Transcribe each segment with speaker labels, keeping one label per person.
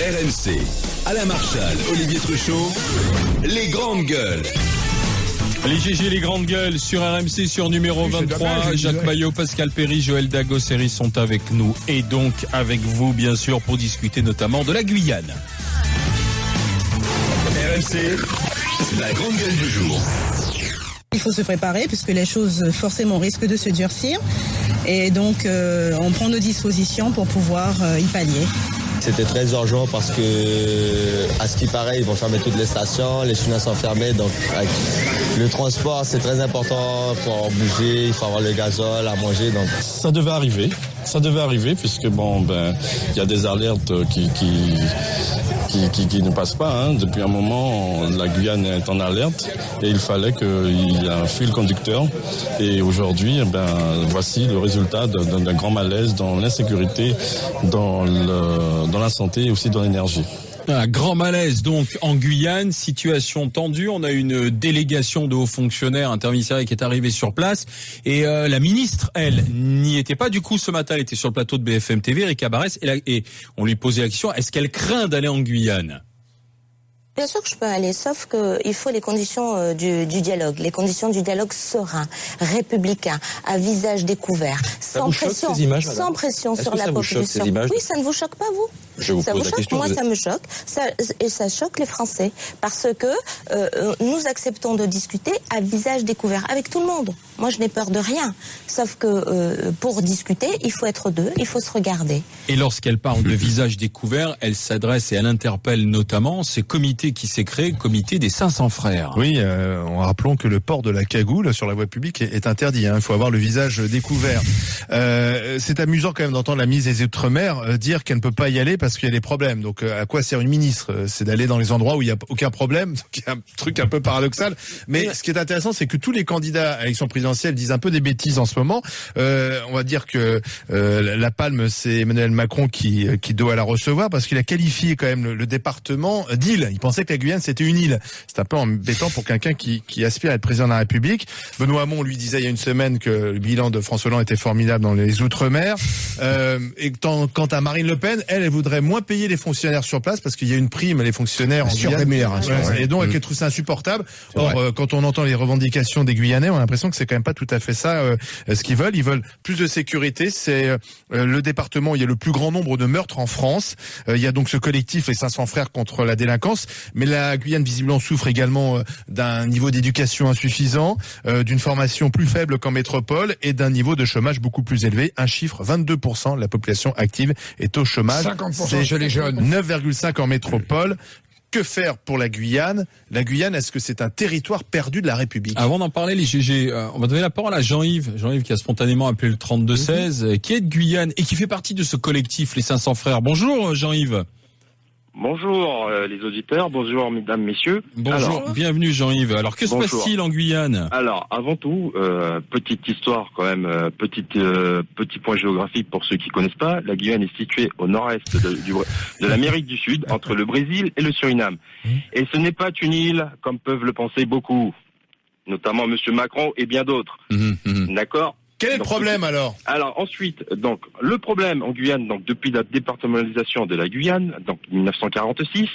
Speaker 1: RMC, Alain Marchal, Olivier Truchot, les grandes gueules.
Speaker 2: Les GG, les grandes gueules sur RMC, sur numéro 23. Jacques Maillot, Pascal Perry, Joël Dagosseri sont avec nous et donc avec vous, bien sûr, pour discuter notamment de la Guyane.
Speaker 1: RMC, la grande gueule du jour.
Speaker 3: Il faut se préparer puisque les choses forcément risquent de se durcir et donc on prend nos dispositions pour pouvoir y pallier.
Speaker 4: C'était très urgent parce que, à ce qui paraît, ils vont fermer toutes les stations, les chemins sont fermés, donc avec le transport c'est très important pour bouger, il faut avoir le gazole à manger. Donc
Speaker 5: ça devait arriver puisque il y a des alertes qui ne passent pas. Depuis un moment, la Guyane est en alerte et il fallait qu'il y ait un fil conducteur. Et aujourd'hui, voici le résultat d'un grand malaise dans l'insécurité, dans la santé et aussi dans l'énergie.
Speaker 2: Un grand malaise donc en Guyane, situation tendue. On a une délégation de hauts fonctionnaires interministériels qui est arrivée sur place et la ministre, elle, n'y était pas du coup ce matin. Elle était sur le plateau de BFM TV, Erika Barès, et on lui posait la question, est-ce qu'elle craint d'aller en Guyane ?
Speaker 6: Bien sûr que je peux aller, sauf qu'il faut les conditions du dialogue, les conditions du dialogue serein, républicain, à visage découvert, sans pression, sans pression sur la population. Oui, ça ne vous choque pas, vous ?
Speaker 5: Je vous pose la question.
Speaker 6: Moi, ça me choque, et ça choque les Français, parce que nous acceptons de discuter à visage découvert avec tout le monde. Moi, je n'ai peur de rien, sauf que pour discuter, il faut être deux, il faut se regarder.
Speaker 2: Et lorsqu'elle parle de visage découvert, elle s'adresse et elle interpelle notamment ces comités qui s'est créé, le comité des 500 frères.
Speaker 7: Oui, rappelons que le port de la cagoule sur la voie publique est interdit. Il faut avoir le visage découvert. C'est amusant quand même d'entendre la ministre des Outre-mer dire qu'elle ne peut pas y aller parce qu'il y a des problèmes. Donc à quoi sert une ministre ? C'est d'aller dans les endroits où il n'y a aucun problème. Donc il y a un truc un peu paradoxal. Mais ce qui est intéressant, c'est que tous les candidats à l'élection présidentielle disent un peu des bêtises en ce moment. On va dire que la palme, c'est Emmanuel Macron qui doit la recevoir parce qu'il a qualifié quand même le département d'île. Il pensait que la Guyane c'était une île. C'est un peu embêtant pour quelqu'un qui aspire à être président de la République. Benoît Hamon lui disait il y a une semaine que le bilan de François Hollande était formidable dans les Outre-mer. Et quant à Marine Le Pen, elle voudrait moins payer les fonctionnaires sur place parce qu'il y a une prime les fonctionnaires en Guyane. Et donc elle trouve ça insupportable. Or quand on entend les revendications des Guyanais, on a l'impression que c'est quand même pas tout à fait ça ce qu'ils veulent. Ils veulent plus de sécurité. C'est le département où il y a le plus grand nombre de meurtres en France. Il y a donc ce collectif les 500 frères contre la délinquance. Mais la Guyane visiblement souffre également d'un niveau d'éducation insuffisant, d'une formation plus faible qu'en métropole et d'un niveau de chômage beaucoup plus élevé. Un chiffre, 22% de la population active est au chômage.
Speaker 8: 50% chez les jeunes.
Speaker 7: 9,5 en métropole. Que faire pour la Guyane ? La Guyane, est-ce que c'est un territoire perdu de la République ?
Speaker 2: Avant d'en parler, les GG, on va donner la parole à Jean-Yves. Jean-Yves qui a spontanément appelé le 32-16, qui est de Guyane et qui fait partie de ce collectif, les 500 frères. Bonjour Jean-Yves.
Speaker 9: Bonjour les auditeurs, bonjour mesdames, messieurs.
Speaker 2: Bonjour, bienvenue Jean-Yves. Alors que se passe-t-il en Guyane ?
Speaker 9: Alors avant tout, petite histoire quand même, petit point géographique pour ceux qui connaissent pas. La Guyane est située au nord-est de l'Amérique du Sud, entre le Brésil et le Suriname. Et ce n'est pas une île comme peuvent le penser beaucoup, notamment Monsieur Macron et bien d'autres. D'accord ?
Speaker 7: Quel est le problème alors ?
Speaker 9: Alors ensuite, donc le problème en Guyane, donc depuis la départementalisation de la Guyane, donc 1946,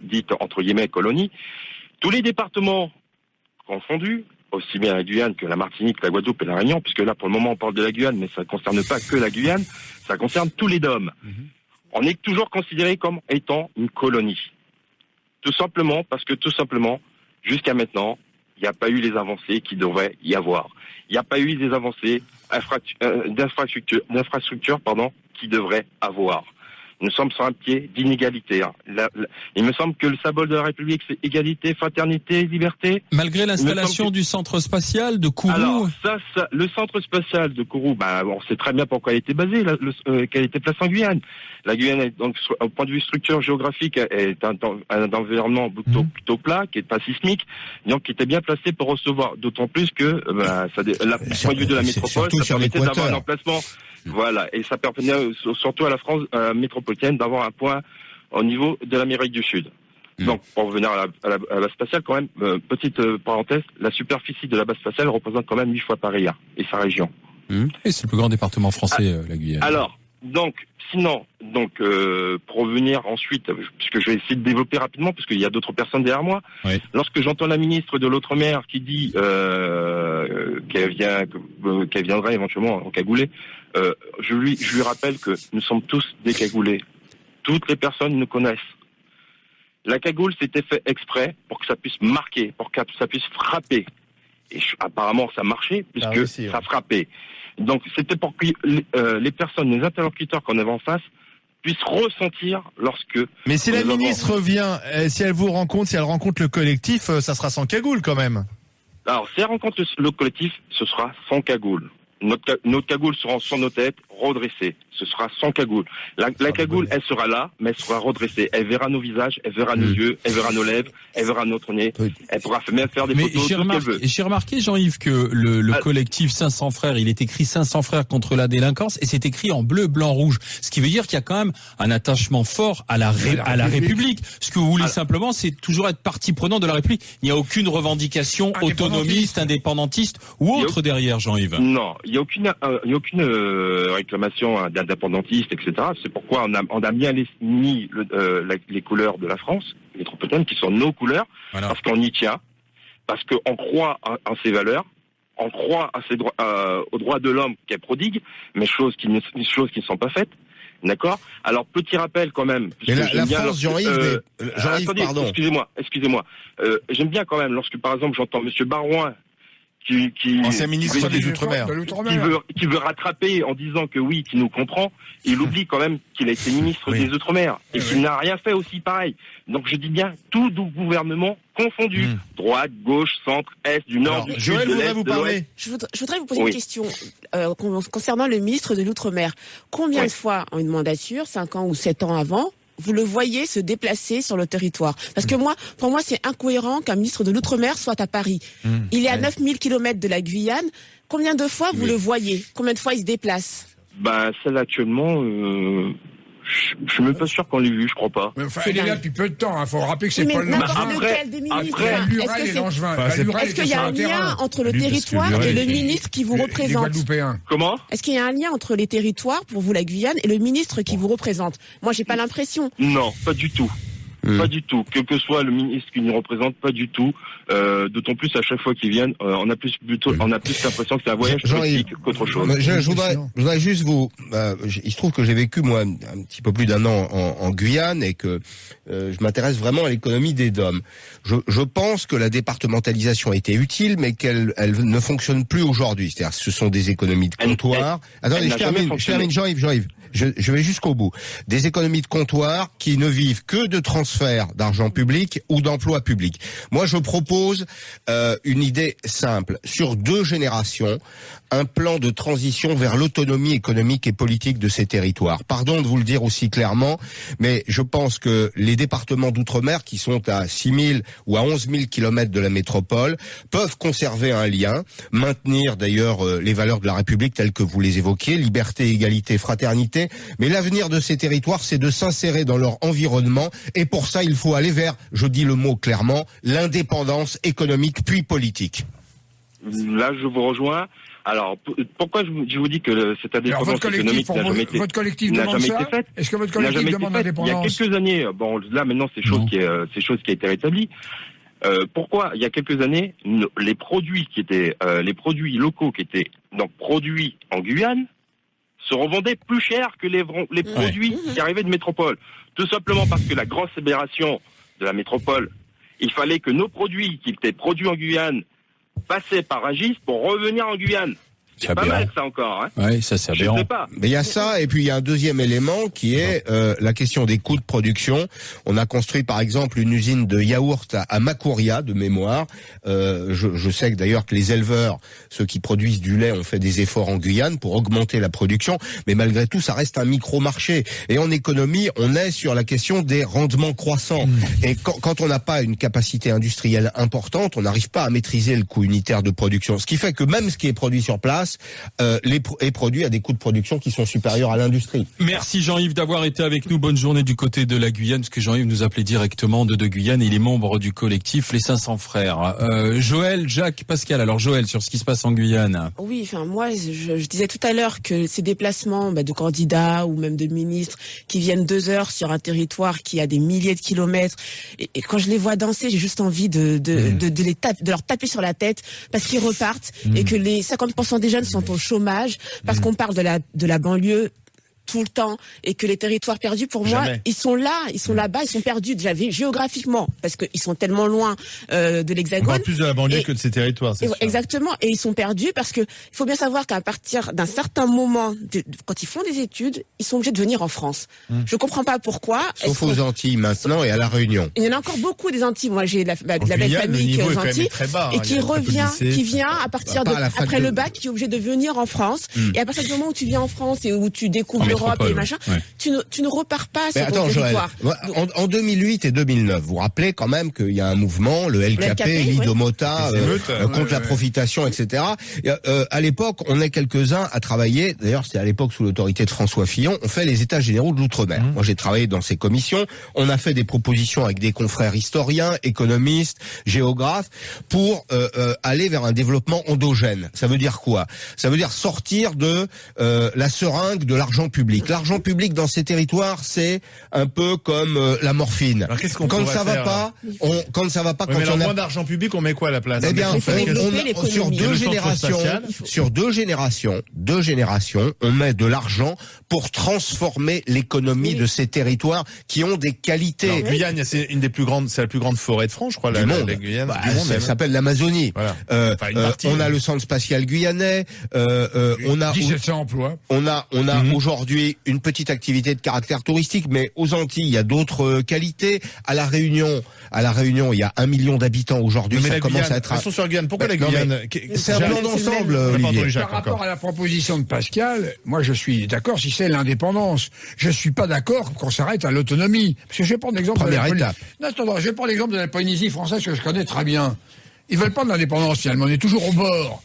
Speaker 9: dite entre guillemets colonie, tous les départements confondus, aussi bien la Guyane que la Martinique, la Guadeloupe et la Réunion, puisque là pour le moment on parle de la Guyane, mais ça ne concerne pas que la Guyane, ça concerne tous les DOM. On est toujours considéré comme étant une colonie. Tout simplement parce que jusqu'à maintenant, il n'y a pas eu les avancées qu'il devrait y avoir. Il n'y a pas eu les avancées d'infrastructure, qu'il devrait avoir. Nous sommes sur un pied d'inégalité. Il me semble que le symbole de la République, c'est égalité, fraternité, liberté.
Speaker 2: Malgré l'installation du centre spatial de Kourou.
Speaker 9: Alors, le centre spatial de Kourou, on sait très bien pourquoi elle était basée, qu'elle était placée en Guyane. La Guyane, donc, au point de vue structure géographique, est un environnement plutôt plat, qui est pas sismique, donc qui était bien placé pour recevoir. D'autant plus que, point de vue de la métropole, ça permettait d'avoir un emplacement. Voilà, et ça permettait surtout à la France métropolitaine d'avoir un point au niveau de l'Amérique du Sud. Donc, pour revenir à la base spatiale, quand même, petite parenthèse, la superficie de la base spatiale représente quand même 8 fois Paris et sa région.
Speaker 2: Et c'est le plus grand département français, la Guyane.
Speaker 9: Alors, Donc, sinon, pour revenir ensuite, puisque je vais essayer de développer rapidement, parce qu'il y a d'autres personnes derrière moi.
Speaker 2: Oui.
Speaker 9: Lorsque j'entends la ministre de l'Outre-mer qui dit qu'elle viendrait éventuellement en cagoulé, je lui rappelle que nous sommes tous des cagoulés. Toutes les personnes nous connaissent. La cagoule, c'était fait exprès pour que ça puisse marquer, pour que ça puisse frapper. Et apparemment, ça marchait, puisque ça frappait. Donc, c'était pour que les personnes, les interlocuteurs qu'on avait en face, puissent ressentir lorsque...
Speaker 7: Mais si la ministre vient, si elle vous rencontre, si elle rencontre le collectif, ça sera sans cagoule quand même.
Speaker 9: Alors, si elle rencontre le collectif, ce sera sans cagoule. Notre cagoule sera sur nos têtes, redressée. Ce sera sans cagoule. La cagoule, elle sera là, mais elle sera redressée. Elle verra nos visages, elle verra nos yeux, elle verra nos lèvres, elle verra notre nez. Elle pourra même faire des photos, tout ce qu'elle veut.
Speaker 2: J'ai remarqué, Jean-Yves, que le collectif 500 frères, il est écrit 500 frères contre la délinquance, et c'est écrit en bleu, blanc, rouge. Ce qui veut dire qu'il y a quand même un attachement fort à la République. Ce que vous voulez simplement, c'est toujours être partie prenante de la République. Il n'y a aucune revendication autonomiste, indépendantiste ou autre derrière, Jean-Yves.
Speaker 9: Non, il n'y a aucune réclamation d'indépendantiste, etc. C'est pourquoi on a bien mis les couleurs de la France métropolitaine, qui sont nos couleurs, parce qu'on y tient, parce qu'on croit en ces valeurs, on croit aux droits de l'homme qu'elle prodigue, mais choses qui ne sont pas faites. D'accord. Alors, petit rappel quand même.
Speaker 8: Mais la France, Jean-Yves,
Speaker 9: attendez,
Speaker 8: pardon.
Speaker 9: Excusez-moi. J'aime bien quand même lorsque, par exemple, j'entends Monsieur Barouin
Speaker 7: ancien ministre des Outre-mer,
Speaker 9: qui veut rattraper en disant que oui, qui nous comprend, il oublie quand même qu'il a été ministre des Outre-mer et qu'il n'a rien fait aussi pareil. Donc je dis bien tout gouvernement confondu, droite, gauche, centre, est, du nord, du sud,
Speaker 7: Joël
Speaker 9: de
Speaker 7: voudrait
Speaker 9: l'est,
Speaker 7: vous
Speaker 9: de
Speaker 7: parler.
Speaker 10: Je voudrais vous poser une question concernant le ministre de l'Outre-mer. Combien de fois en une mandature, 5 ans ou 7 ans avant, vous le voyez se déplacer sur le territoire? Parce que pour moi, c'est incohérent qu'un ministre de l'Outre-mer soit à Paris. Il est à 9000 km de la Guyane. Combien de fois vous le voyez? Combien de fois il se déplace?
Speaker 9: Celle actuellement, je suis même pas sûr qu'on l'ait vu, je crois pas.
Speaker 11: Mais il est là depuis peu de temps, faut rappeler que c'est
Speaker 10: pas
Speaker 11: Paul Langevin.
Speaker 10: Lequel des ministres? Est-ce qu'il y a un
Speaker 11: lien
Speaker 10: lien entre le territoire et le ministre qui vous représente?
Speaker 9: Comment?
Speaker 10: Est-ce qu'il y a un lien entre les territoires, pour vous la Guyane, et le ministre qui vous représente? Moi, j'ai pas l'impression.
Speaker 9: Non, pas du tout. Pas du tout. Quel que soit le ministre qui nous représente, pas du tout. D'autant plus à chaque fois qu'ils viennent, on a plus l'impression que c'est un voyage politique qu'autre chose.
Speaker 8: Je voudrais juste il se trouve que j'ai vécu moi un petit peu plus d'1 an en Guyane et que je m'intéresse vraiment à l'économie des DOM. Je pense que la départementalisation a été utile, mais qu'elle ne fonctionne plus aujourd'hui. C'est-à-dire, ce sont des économies de comptoir. Attendez, je termine, Jean-Yves. Je vais jusqu'au bout. Des économies de comptoir qui ne vivent que de transferts d'argent public ou d'emplois publics. Moi, je propose une idée simple. Sur 2 générations, un plan de transition vers l'autonomie économique et politique de ces territoires. Pardon de vous le dire aussi clairement, mais je pense que les départements d'outre-mer, qui sont à 6000 ou à 11 000 kilomètres de la métropole, peuvent conserver un lien, maintenir d'ailleurs les valeurs de la République telles que vous les évoquiez, liberté, égalité, fraternité. Mais l'avenir de ces territoires, c'est de s'insérer dans leur environnement, et pour ça, il faut aller vers, je dis le mot clairement, l'indépendance économique puis politique.
Speaker 9: Là, je vous rejoins. Alors, pourquoi je vous dis que cette indépendance économique n'a jamais été faite?
Speaker 11: Est-ce que votre collectif demande l'indépendance?
Speaker 9: Il y a quelques années, là maintenant c'est chose qui a été rétablie. Pourquoi il y a quelques années, les produits locaux qui étaient donc produits en Guyane se revendaient plus cher que les produits qui arrivaient de métropole. Tout simplement parce que la grosse aberration de la métropole, il fallait que nos produits qui étaient produits en Guyane passaient par Rungis pour revenir en Guyane. C'est pas mal ça encore.
Speaker 2: Oui, ça c'est aberrant.
Speaker 9: Je sais pas.
Speaker 8: Mais il y a ça, et puis il y a un deuxième élément qui est la question des coûts de production. On a construit par exemple une usine de yaourt à Makouria, de mémoire. Je sais que d'ailleurs que les éleveurs, ceux qui produisent du lait, ont fait des efforts en Guyane pour augmenter la production, mais malgré tout, ça reste un micro-marché. Et en économie, on est sur la question des rendements croissants. Et quand on n'a pas une capacité industrielle importante, on n'arrive pas à maîtriser le coût unitaire de production. Ce qui fait que même ce qui est produit sur place place est produit à des coûts de production qui sont supérieurs à l'industrie.
Speaker 2: Merci Jean-Yves d'avoir été avec nous. Bonne journée du côté de la Guyane, parce que Jean-Yves nous appelait directement de Guyane. Il est membre du collectif Les 500 Frères. Joël, Jacques, Pascal. Alors Joël, sur ce qui se passe en Guyane.
Speaker 10: Oui, enfin moi, je disais tout à l'heure que ces déplacements de candidats ou même de ministres qui viennent 2 heures sur un territoire qui a des milliers de kilomètres, et quand je les vois danser, j'ai juste envie de leur taper sur la tête parce qu'ils repartent et que les 50% des jeunes sont au chômage parce qu'on parle de la banlieue tout le temps et que les territoires perdus, pour moi, ils sont là, ils sont là-bas, ils sont perdus déjà géographiquement parce qu'ils sont tellement loin de l'Hexagone.
Speaker 7: On parle plus de la banlieue que de ces territoires, c'est sûr.
Speaker 10: Exactement, et ils sont perdus parce que il faut bien savoir qu'à partir d'un certain moment, quand ils font des études, ils sont obligés de venir en France. Je comprends pas pourquoi.
Speaker 8: Sauf aux Antilles maintenant et à la Réunion.
Speaker 10: Il y en a encore beaucoup des Antilles. Moi, j'ai de la belle famille qui est aux Antilles et qui vient à partir après le bac, qui est obligé de venir en France. Et à partir du moment où tu viens en France et où tu découvres l'Europe et machin, tu ne repars pas sur ton territoire.
Speaker 8: En 2008 et 2009, vous vous rappelez quand même qu'il y a un mouvement, le LKP, l'Idomota, contre la profitation, etc. À l'époque, on est quelques-uns à travailler, d'ailleurs c'est à l'époque sous l'autorité de François Fillon, on fait les états généraux de l'outre-mer. Moi j'ai travaillé dans ces commissions, on a fait des propositions avec des confrères historiens, économistes, géographes, pour aller vers un développement endogène. Ça veut dire quoi? Ça veut dire sortir de la seringue de l'argent public. L'argent public dans ces territoires, c'est un peu comme la morphine.
Speaker 7: Alors qu'est-ce qu'on
Speaker 8: quand ça va
Speaker 7: faire,
Speaker 8: pas, quand ça va pas,
Speaker 7: quand on a moins d'argent public, on met quoi à la place?
Speaker 8: Eh bien, sur deux générations, on met de l'argent pour transformer l'économie de ces territoires qui ont des qualités.
Speaker 7: Alors, Guyane, c'est une des plus grandes, c'est la plus grande forêt de France, je crois, la Guyane.
Speaker 8: Ça s'appelle l'Amazonie.
Speaker 7: Voilà.
Speaker 8: On a le centre spatial guyanais. On a
Speaker 11: 1700 emplois.
Speaker 8: On a aujourd'hui une petite activité de caractère touristique, mais aux Antilles, il y a d'autres qualités. À la Réunion, il y a 1 million d'habitants aujourd'hui.
Speaker 7: Mais
Speaker 8: ça commence
Speaker 7: Guyane,
Speaker 8: à être.
Speaker 7: restons sur Guyane. Pourquoi la Guyane?
Speaker 8: C'est un plan d'ensemble, Olivier.
Speaker 11: Par rapport à la proposition de Pascal, moi je suis d'accord si c'est l'indépendance. Je suis pas d'accord qu'on s'arrête à l'autonomie. Parce que je vais prendre l'exemple de la Polynésie. Non, attends, je vais prendre l'exemple de la Polynésie française que je connais très bien. Ils veulent pas de l'indépendance finalement, on est toujours au bord.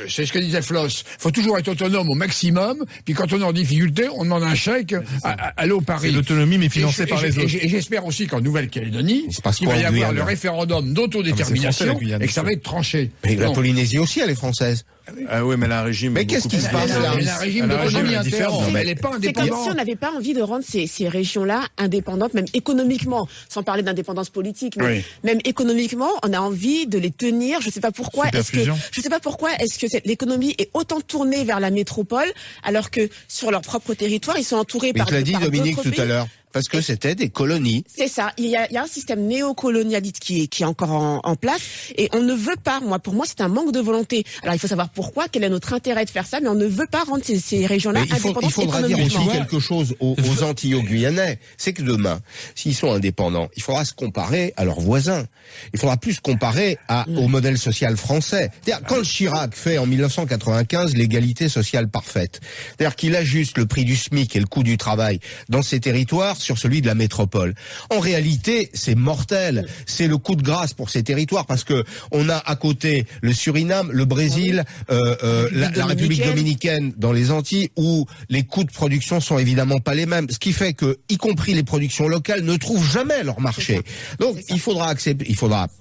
Speaker 11: C'est ce que disait Floss. Faut toujours être autonome au maximum, puis quand on est en difficulté, on demande un chèque à aller au Paris.
Speaker 7: C'est l'autonomie, mais financée par les autres.
Speaker 11: Et j'espère aussi qu'en Nouvelle-Calédonie, il va y avoir le référendum d'autodétermination et que ça va être tranché.
Speaker 8: Et la Polynésie aussi, elle est française.
Speaker 7: Ah oui, mais elle a un régime.
Speaker 8: Mais qu'est-ce qui se passe là?
Speaker 11: Elle a un régime d'autonomie interne. Elle n'est pas indépendante.
Speaker 10: C'est comme si on n'avait pas envie de rendre ces régions-là indépendantes, même économiquement, sans parler d'indépendance politique, mais même économiquement, on a envie de les tenir. Je sais pas pourquoi. Est-ce que l'économie est autant tournée vers la métropole, alors que sur leur propre territoire, ils sont entourés par d'autres pays.
Speaker 8: Mais tu l'as dit, Dominique, tout à l'heure. Parce que c'était des colonies.
Speaker 10: C'est ça. Il y a un système néocolonialiste qui est encore en place, et on ne veut pas. Pour moi, c'est un manque de volonté. Alors, il faut savoir pourquoi, quel est notre intérêt de faire ça, mais on ne veut pas rendre ces régions-là indépendantes.
Speaker 8: Il faudra dire aussi quelque chose aux Antillais-Guyanais. C'est que demain, s'ils sont indépendants, il faudra se comparer à leurs voisins. Il faudra plus se comparer au modèle social français. C'est-à-dire, quand Chirac fait en 1995 l'égalité sociale parfaite, c'est-à-dire qu'il ajuste le prix du SMIC et le coût du travail dans ces territoires sur celui de la métropole. En réalité, c'est mortel. C'est le coup de grâce pour ces territoires parce que on a à côté le Suriname, le Brésil, la République dominicaine dans les Antilles où les coûts de production sont évidemment pas les mêmes. Ce qui fait que, y compris les productions locales, ne trouvent jamais leur marché. Donc, il faudra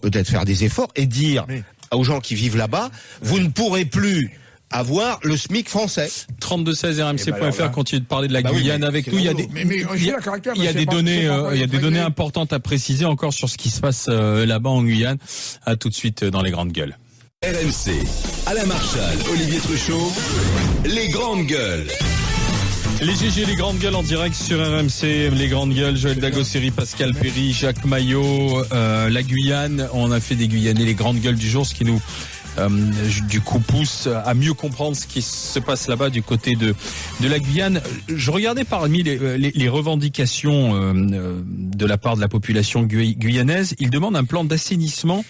Speaker 8: peut-être faire des efforts et dire aux gens qui vivent là-bas, vous ne pourrez plus avoir le SMIC français.
Speaker 2: 3216 RMC.fr continue de parler de la Guyane avec nous. Il y a des données importantes à préciser encore sur ce qui se passe là-bas en Guyane. À tout de suite dans les grandes gueules.
Speaker 1: RMC, Alain Marchal, Olivier Truchot, les grandes gueules.
Speaker 2: Les GG, les grandes gueules en direct sur RMC, les grandes gueules, Joël Dagosseri, Pascal Perry, Jacques Maillot, la Guyane. On a fait des Guyanais, les grandes gueules du jour, ce qui nous du coup pousse à mieux comprendre ce qui se passe là-bas du côté de la Guyane. Je regardais parmi les revendications de la part de la population guyanaise, ils demandent un plan d'assainissement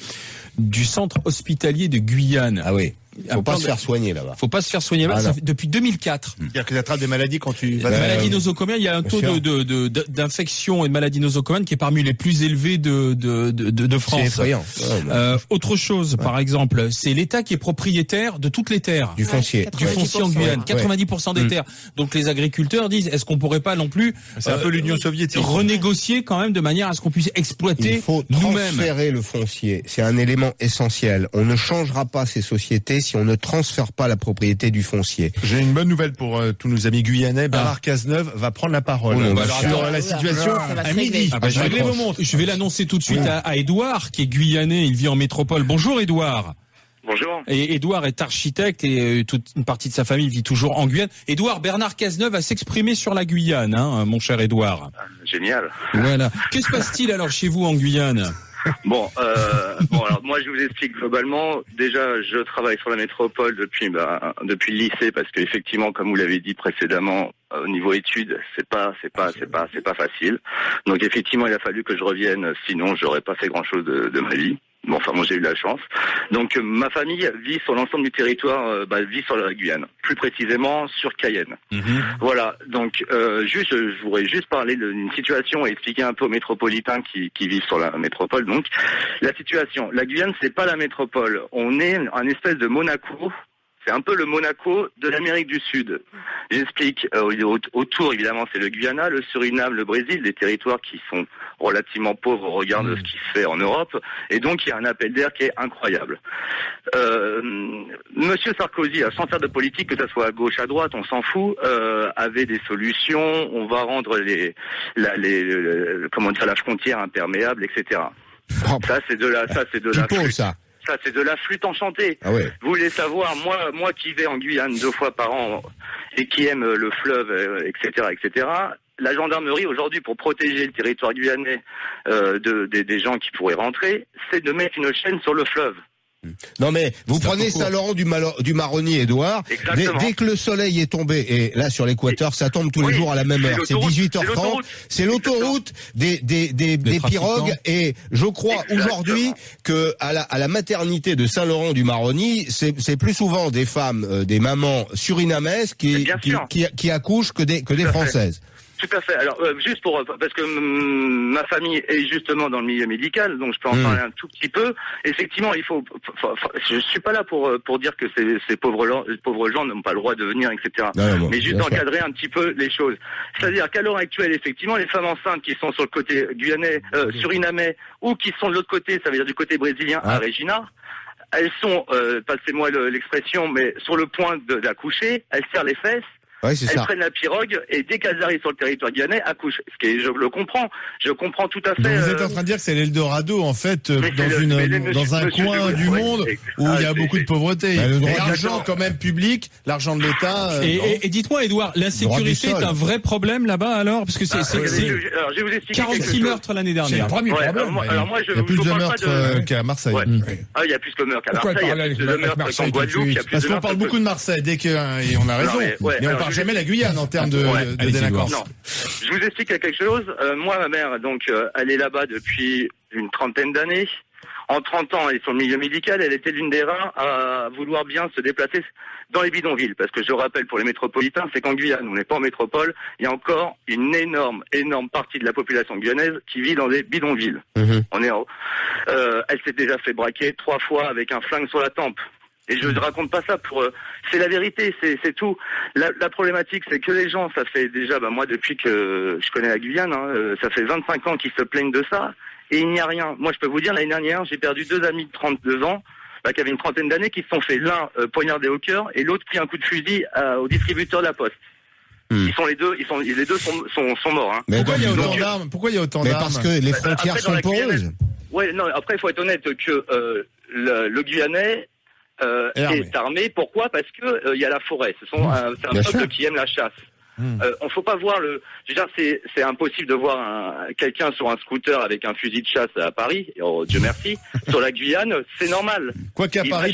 Speaker 2: du centre hospitalier de Guyane.
Speaker 8: Ah oui. Faut pas se faire soigner là-bas.
Speaker 2: Faut pas se faire soigner là-bas. Depuis 2004.
Speaker 7: C'est-à-dire que tu attrapes des maladies quand tu vas.
Speaker 2: Maladie nosocomiale, il y a un taux d'infection et de maladie nosocomiale qui est parmi les plus élevés de France.
Speaker 8: C'est effrayant.
Speaker 2: Autre chose, par exemple, c'est l'État qui est propriétaire de toutes les terres.
Speaker 8: Du foncier.
Speaker 2: Du foncier en Guyane. 90% des terres. Donc les agriculteurs disent, est-ce qu'on pourrait pas non plus,
Speaker 7: c'est un peu l'Union soviétique,
Speaker 2: renégocier quand même de manière à ce qu'on puisse exploiter nous-mêmes.
Speaker 8: Il faut transférer le foncier. C'est un élément essentiel. On ne changera pas ces sociétés si on ne transfère pas la propriété du foncier.
Speaker 7: J'ai une bonne nouvelle pour tous nos amis guyanais. Bernard Cazeneuve va prendre la parole sur la situation à midi.
Speaker 2: Je vais l'annoncer tout de suite à Édouard, qui est guyanais. Il vit en métropole. Bonjour Édouard.
Speaker 12: Bonjour.
Speaker 2: Et Édouard est architecte et toute une partie de sa famille vit toujours en Guyane. Édouard, Bernard Cazeneuve va s'exprimer sur la Guyane, mon cher Édouard.
Speaker 12: Génial.
Speaker 2: Voilà. Que se passe-t-il alors chez vous en Guyane ?
Speaker 12: Bon, alors moi je vous explique globalement. Déjà, je travaille sur la métropole depuis le lycée parce qu'effectivement, comme vous l'avez dit précédemment, au niveau études, c'est pas facile. Donc effectivement, il a fallu que je revienne, sinon j'aurais pas fait grand-chose de ma vie. Bon, enfin, moi j'ai eu la chance. Donc ma famille vit sur l'ensemble du territoire, vit sur la Guyane, plus précisément sur Cayenne. Voilà. Donc je voudrais juste parler d'une situation et expliquer un peu aux métropolitains qui vivent sur la métropole. Donc la situation, la Guyane, c'est pas la métropole. On est un espèce de Monaco. C'est un peu le Monaco de l'Amérique du Sud. J'explique. Autour, évidemment, c'est le Guyana, le Suriname, le Brésil, des territoires qui sont relativement pauvres au regard de ce qui se fait en Europe. Et donc, il y a un appel d'air qui est incroyable. Monsieur Sarkozy, sans faire de politique, que ça soit à gauche, à droite, on s'en fout, avait des solutions. On va rendre la frontière imperméable, etc. Ça, c'est de la Ça, c'est de la flûte enchantée.
Speaker 8: Ah ouais.
Speaker 12: Vous voulez savoir, moi qui vais en Guyane 2 fois par an et qui aime le fleuve, etc., la gendarmerie aujourd'hui, pour protéger le territoire guyanais des gens qui pourraient rentrer, c'est de mettre une chaîne sur le fleuve.
Speaker 8: Non mais vous prenez Saint-Laurent du Maroni, Édouard. Dès que le soleil est tombé, et là sur l'équateur, ça tombe tous les jours à la même heure. C'est 18h30. C'est l'autoroute des pirogues. Et je crois aujourd'hui que à la maternité de Saint-Laurent du Maroni, c'est plus souvent des femmes, des mamans surinamaises qui accouchent que des Françaises.
Speaker 12: Tout à fait. Alors, juste parce que ma famille est justement dans le milieu médical, donc je peux en parler un tout petit peu. Effectivement, je suis pas là pour dire que ces pauvres gens n'ont pas le droit de venir, etc. Non, mais juste encadrer un petit peu les choses. C'est-à-dire qu'à l'heure actuelle, effectivement, les femmes enceintes qui sont sur le côté guyanais, surinamais, ou qui sont de l'autre côté, ça veut dire du côté brésilien, à Regina, elles sont, passez-moi l'expression, mais sur le point d'accoucher, elles serrent les fesses.
Speaker 8: Elles
Speaker 12: prennent la pirogue et dès qu'elles arrivent sur le territoire guyanais, accouchent. Ce qui est, je le comprends. Je comprends tout à fait.
Speaker 7: Donc vous êtes en train de dire que c'est l'Eldorado, en fait, dans un coin du monde où il y a beaucoup de pauvreté. L'argent quand même public, l'argent de l'État.
Speaker 2: Et dites-moi, Édouard, l'insécurité est un vrai problème là-bas alors? Parce que c'est 46 meurtres l'année dernière.
Speaker 11: C'est le premier problème.
Speaker 12: Alors moi,
Speaker 7: il y a plus de meurtres qu'à Marseille.
Speaker 12: Il y a plus de meurtres qu'à Marseille. Il y a plus de meurtres qu'en Guadeloupe.
Speaker 7: Parce qu'on parle beaucoup de Marseille et on a raison. Mais on parle jamais la Guyane en termes de délinquance.
Speaker 12: Non. Je vous explique quelque chose. Moi, ma mère, donc, elle est là-bas depuis une 30aine d'années. En 30 ans, elle est sur le milieu médical. Elle était l'une des rares à vouloir bien se déplacer dans les bidonvilles. Parce que je rappelle pour les métropolitains, c'est qu'en Guyane, on n'est pas en métropole. Il y a encore une énorme partie de la population guyanaise qui vit dans des bidonvilles. On est en haut. Elle s'est déjà fait braquer 3 fois avec un flingue sur la tempe. Et je ne raconte pas ça c'est la vérité, c'est tout. La problématique, c'est que les gens, ça fait déjà, moi, depuis que je connais la Guyane, ça fait 25 ans qu'ils se plaignent de ça, et il n'y a rien. Moi, je peux vous dire, l'année dernière, j'ai perdu 2 amis de 32 ans, qui avaient une 30aine d'années, qui se sont fait l'un poignardé au cœur, et l'autre pris un coup de fusil au distributeur de la Poste. Les deux sont morts.
Speaker 7: Mais pourquoi il y a autant d'armes?
Speaker 8: Parce que les frontières sont poreuses.
Speaker 12: Ouais, non, après, il faut être honnête que le Guyanais est armé. Pourquoi? Parce que il y a la forêt. C'est un peuple qui aime la chasse. On faut pas voir je veux dire, c'est impossible de voir quelqu'un sur un scooter avec un fusil de chasse à Paris. Oh, Dieu merci. Sur la Guyane, c'est normal.
Speaker 7: Quoi qu'à Paris,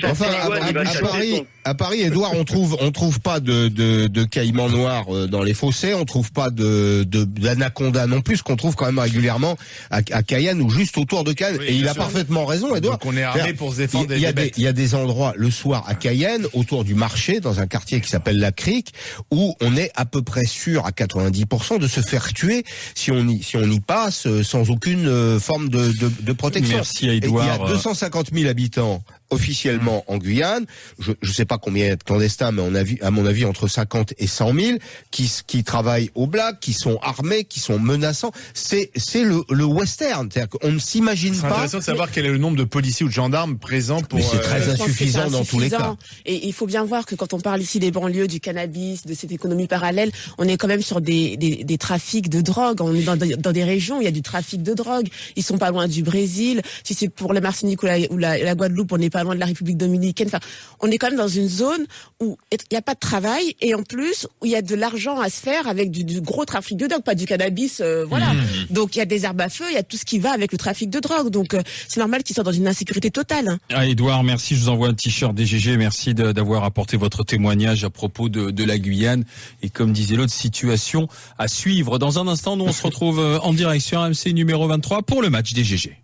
Speaker 8: À Paris, Edouard, on trouve pas de caïman noir dans les fossés, on trouve pas d'anaconda non plus, ce qu'on trouve quand même régulièrement à Cayenne ou juste autour de Cayenne. Oui, et il a parfaitement raison, Edouard.
Speaker 7: Donc on est armé pour se défendre
Speaker 8: des bêtes. Il y a des endroits le soir à Cayenne, autour du marché, dans un quartier qui s'appelle la Crique, où on est à peu près sûr à 90% de se faire tuer si on y passe sans aucune forme de protection.
Speaker 2: Merci à Edouard.
Speaker 8: Et il y a 250 000 habitants officiellement en Guyane. Je sais pas combien il y a de clandestins, mais à mon avis entre 50 et 100 000 qui travaillent au black, qui sont armés, qui sont menaçants. C'est le western, c'est-à-dire qu'on ne s'imagine pas.
Speaker 7: C'est intéressant de savoir quel est le nombre de policiers ou de gendarmes présents pour.
Speaker 8: Mais c'est très insuffisant dans tous les cas.
Speaker 10: Et il faut bien voir que quand on parle ici des banlieues, du cannabis, de cette économie parallèle, on est quand même sur des trafics de drogue. On est dans des régions où il y a du trafic de drogue. Ils sont pas loin du Brésil. Si c'est pour la Martinique ou la Guadeloupe, on n'est pas loin de la République dominicaine. Enfin, on est quand même dans une zone où il n'y a pas de travail et en plus où il y a de l'argent à se faire avec du gros trafic de drogue, pas du cannabis, voilà. Donc il y a des armes à feu, il y a tout ce qui va avec le trafic de drogue. Donc c'est normal qu'ils soient dans une insécurité totale. Hein.
Speaker 2: Ah, Edouard, merci. Je vous envoie un t-shirt DGG. Merci d'avoir apporté votre témoignage à propos de la Guyane. Et comme disait l'autre, situation à suivre. Dans un instant, nous on se retrouve en direct sur RMC numéro 23 pour le match DGG.